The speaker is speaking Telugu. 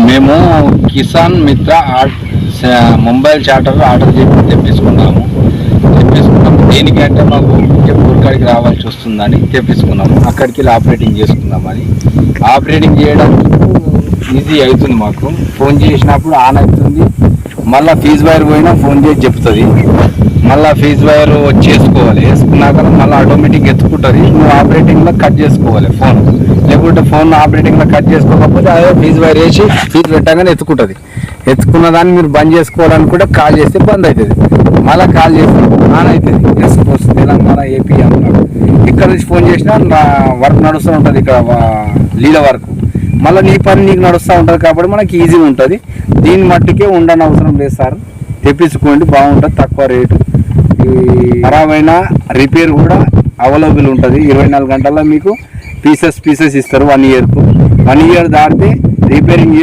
మేము కిసాన్ మిత్ర మొబైల్ చార్టర్ ఆర్డర్ చేసి తెప్పించుకున్నాము. దేనికంటే మాకు ఊరికాడికి రావాల్సి వస్తుందని తెప్పించుకున్నాము. అక్కడికి వెళ్ళి ఆపరేటింగ్ చేసుకుందామని. ఆపరేటింగ్ చేయడం ఈజీ అవుతుంది. మాకు ఫోన్ చేసినప్పుడు ఆన్ అవుతుంది. మళ్ళీ ఫీజ్ వైర్ పోయినా ఫోన్ చేసి చెప్తుంది. మళ్ళీ ఫీజ్ వైర్ చేసుకోవాలి. వేసుకున్నాక మళ్ళీ ఆటోమేటిక్ ఎత్తుకుంటుంది. నువ్వు ఆపరేటింగ్లో కట్ చేసుకోవాలి ఫోన్. లేకుంటే ఫోన్ ఆపరేటింగ్లో కట్ చేసుకోకపోతే అదే ఫీజ్ వైర్ వేసి ఫీజ్ పెట్టగానే ఎత్తుకుంటుంది. ఎత్తుకున్న దాన్ని మీరు బంద్ చేసుకోవడానికి కూడా కాల్ చేస్తే బంద్ అవుతుంది. మళ్ళీ కాల్ చేస్తే ఆన్ అవుతుంది. ఎస్పోస్ తెలంగాణ ఏపీ అన్నాడు. ఇక్కడ నుంచి ఫోన్ చేసినా నా వర్క్ నడుస్తూ ఉంటుంది. ఇక్కడ లీల వరకు మళ్ళీ నీ పని నీకు నడుస్తూ ఉంటుంది. కాబట్టి మనకి ఈజీగా ఉంటుంది. దీని మట్టుకే ఉండని అవసరం లేదు సార్. తెప్పించుకోండి, బాగుంటుంది. తక్కువ రేటు. ఈ ఖరాబ్ అయినా రిపేర్ కూడా అవైలబుల్ ఉంటుంది. 24 గంటల్లో మీకు పీసెస్ ఇస్తారు. 1 ఇయర్కు. 1 ఇయర్ దాటితే రిపేరింగ్